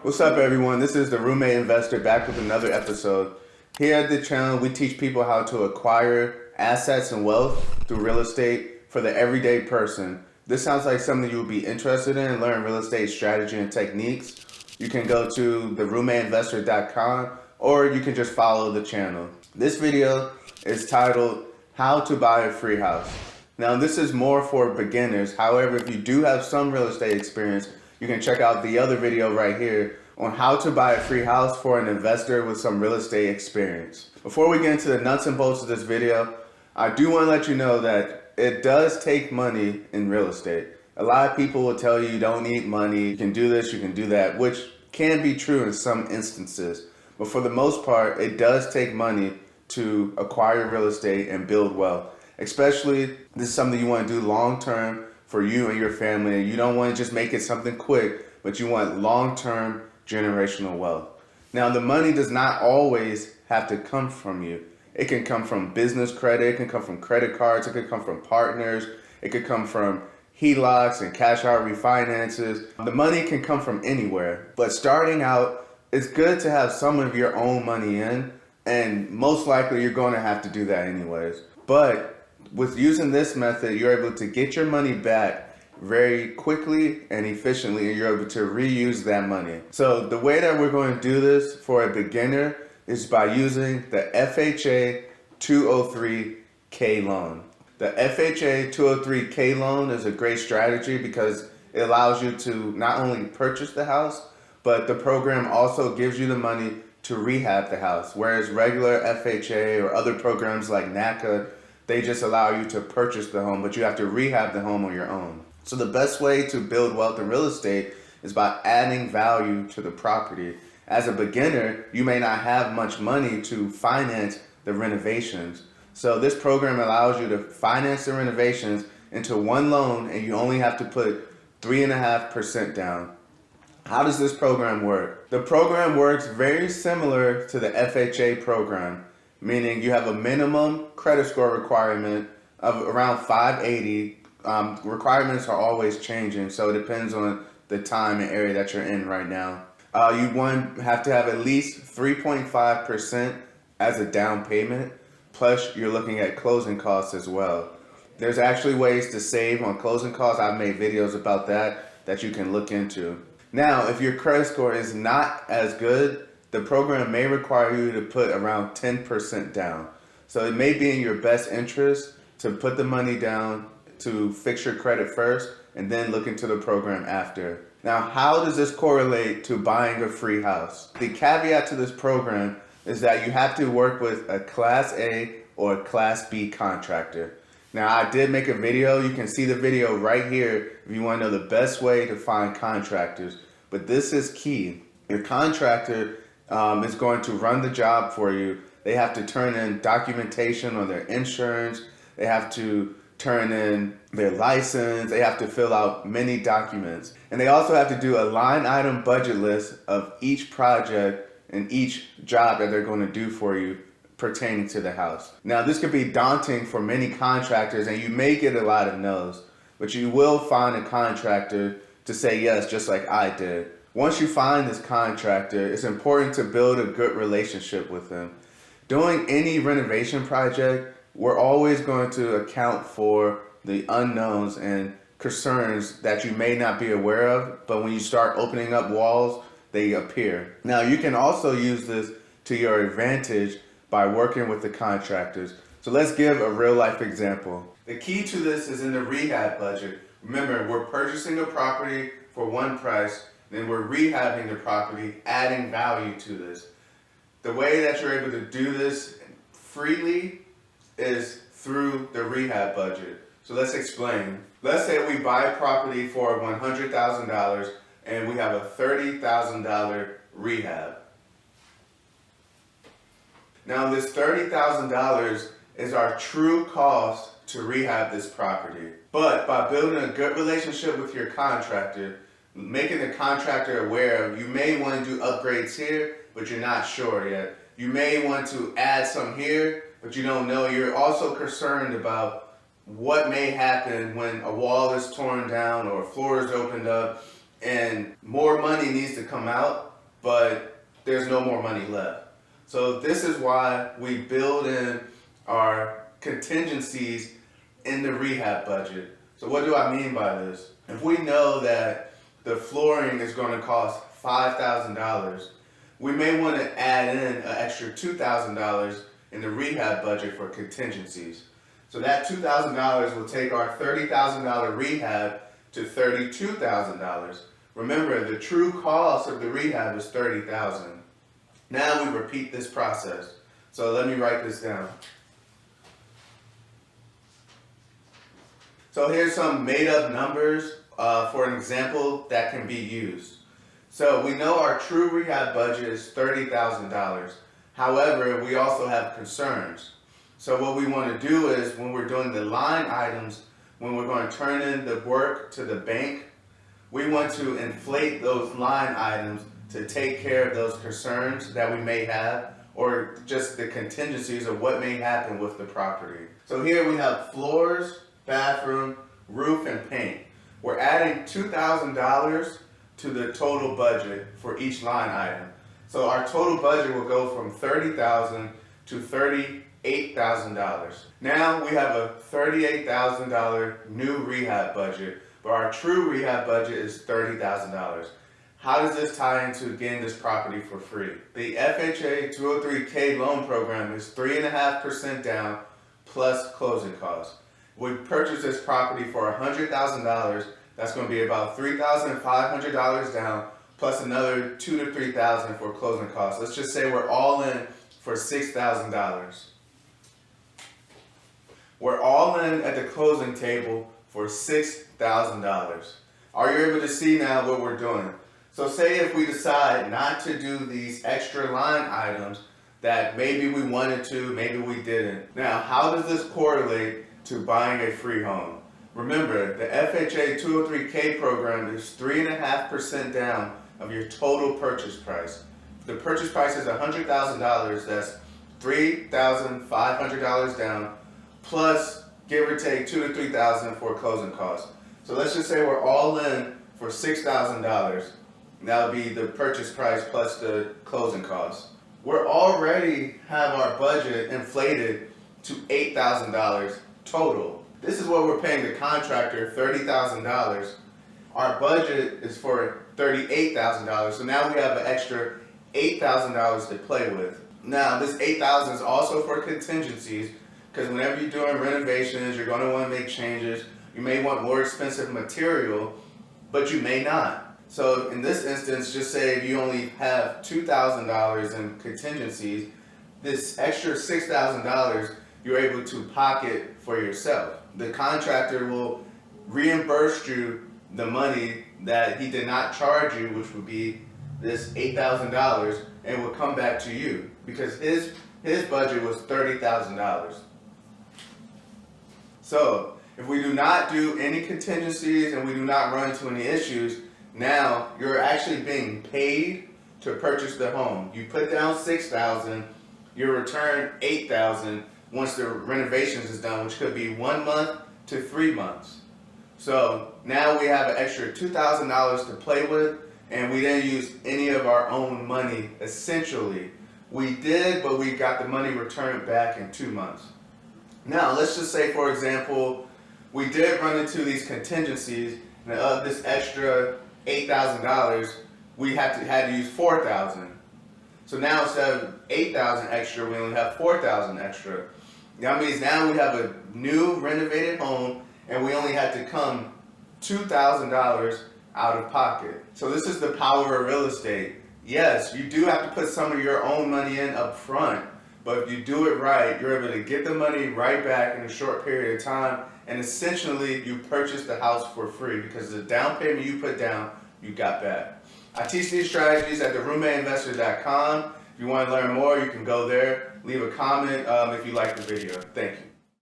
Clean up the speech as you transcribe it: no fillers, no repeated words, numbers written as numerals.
What's up, everyone? This is the Roommate Investor back with another episode. Here at the channel, we teach people how to acquire assets and wealth through real estate for the everyday person. This sounds like something you would be interested in, learn real estate strategy and techniques. You can go to theroommateinvestor.com or you can just follow the channel. This video is titled How to Buy a Free House. Now, this is more for beginners. However, if you do have some real estate experience, you can check out the other video right here on how to buy a free house for an investor with some real estate experience. Before we get into the nuts and bolts of this video, I do want to let you know that it does take money in real estate. A lot of people will tell you you don't need money, you can do this, you can do that, which can be true in some instances. But for the most part, it does take money to acquire real estate and build wealth. Especially, this is something you want to do long term for you and your family. You don't want to just make it something quick, but you want long-term generational wealth. Now, the money does not always have to come from you. It can come from business credit, it can come from credit cards, it could come from partners, it could come from HELOCs and cash out refinances. The money can come from anywhere, but starting out, it's good to have some of your own money in, and most likely you're going to have to do that anyways. But with using this method, you're able to get your money back very quickly and efficiently, and you're able to reuse that money. So the way that we're going to do this for a beginner is by using the FHA 203K loan. The FHA 203K loan is a great strategy because it allows you to not only purchase the house, but the program also gives you the money to rehab the house. Whereas regular FHA or other programs like NACA, they just allow you to purchase the home, but you have to rehab the home on your own. So the best way to build wealth in real estate is by adding value to the property. As a beginner, you may not have much money to finance the renovations. So this program allows you to finance the renovations into one loan, and you only have to put 3.5% down. How does this program work? The program works very similar to the FHA program, meaning you have a minimum credit score requirement of around 580. Requirements are always changing, so it depends on the time and area that you're in right now. You have to have at least 3.5% as a down payment, plus you're looking at closing costs as well. There's actually ways to save on closing costs. I've made videos about that you can look into. Now, if your credit score is not as good, the program may require you to put around 10% down. So it may be in your best interest to put the money down to fix your credit first and then look into the program after. Now, how does this correlate to buying a free house? The caveat to this program is that you have to work with a Class A or a Class B contractor. Now, I did make a video. You can see the video right here if you want to know the best way to find contractors. But this is key. Your contractor is going to run the job for you. They have to turn in documentation on their insurance. They have to turn in their license. They have to fill out many documents. And they also have to do a line item budget list of each project and each job that they're going to do for you pertaining to the house. Now, this could be daunting for many contractors, and you may get a lot of no's, but you will find a contractor to say yes, just like I did. Once you find this contractor, it's important to build a good relationship with them. Doing any renovation project, we're always going to account for the unknowns and concerns that you may not be aware of, but when you start opening up walls, they appear. Now, you can also use this to your advantage by working with the contractors. So let's give a real life example. The key to this is in the rehab budget. Remember, we're purchasing a property for one price, then we're rehabbing the property, adding value to this. The way that you're able to do this freely is through the rehab budget. So let's explain. Let's say we buy a property for $100,000 and we have a $30,000 rehab. Now, this $30,000 is our true cost to rehab this property. But by building a good relationship with your contractor, making the contractor aware of you may want to do upgrades here, but you're not sure yet. You may want to add some here, but you don't know. You're also concerned about what may happen when a wall is torn down or a floor is opened up and more money needs to come out, but there's no more money left. So this is why we build in our contingencies in the rehab budget. So what do I mean by this? If we know that the flooring is going to cost $5,000, we may want to add in an extra $2,000 in the rehab budget for contingencies. So that $2,000 will take our $30,000 rehab to $32,000. Remember, the true cost of the rehab is $30,000. Now we repeat this process. So let me write this down. So here's some made up numbers for an example that can be used. So we know our true rehab budget is $30,000. However, we also have concerns. So what we want to do is when we're doing the line items, when we're going to turn in the work to the bank, we want to inflate those line items to take care of those concerns that we may have or just the contingencies of what may happen with the property. So here we have floors, bathroom, roof, and paint. We're adding $2,000 to the total budget for each line item. So our total budget will go from $30,000 to $38,000. Now we have a $38,000 new rehab budget, but our true rehab budget is $30,000. How does this tie into getting this property for free? The FHA 203K loan program is 3.5% down plus closing costs. We purchased this property for $100,000. That's going to be about $3,500 down plus another $2,000 to $3,000 for closing costs. Let's just say we're all in for $6,000. We're all in at the closing table for $6,000. Are you able to see now what we're doing? So say if we decide not to do these extra line items that maybe we wanted to, maybe we didn't. Now, how does this correlate to buying a free home? Remember, the FHA 203K program is 3.5% down of your total purchase price. If the purchase price is $100,000, that's $3,500 down, plus give or take $2,000 to $3,000 for closing costs. So let's just say we're all in for $6,000. That would be the purchase price plus the closing costs. We're already have our budget inflated to $8,000 total. This is what we're paying the contractor, $30,000. Our budget is for $38,000. So now we have an extra $8,000 to play with. Now this $8,000 is also for contingencies, because whenever you're doing renovations, you're going to want to make changes. You may want more expensive material, but you may not. So in this instance, just say if you only have $2,000 in contingencies, this extra $6,000 you're able to pocket for yourself. The contractor will reimburse you the money that he did not charge you, which would be this $8,000, and will come back to you because his budget was $30,000. So if we do not do any contingencies and we do not run into any issues, now you're actually being paid to purchase the home. You put down $6,000, you return $8,000 once the renovations is done, which could be 1 month to 3 months. So now we have an extra $2,000 to play with, and we didn't use any of our own money. Essentially, we did, but we got the money returned back in 2 months. Now let's just say, for example, we did run into these contingencies, and of this extra $8,000, we had to use $4,000. So now instead of $8,000 extra, we only have $4,000 extra. That means now we have a new renovated home, and we only had to come $2,000 out of pocket. So this is the power of real estate. Yes, you do have to put some of your own money in up front, but if you do it right, you're able to get the money right back in a short period of time, and essentially you purchase the house for free because the down payment you put down, you got back. I teach these strategies at theroommateinvestor.com. If you want to learn more, you can go there. Leave a comment if you like the video. Thank you.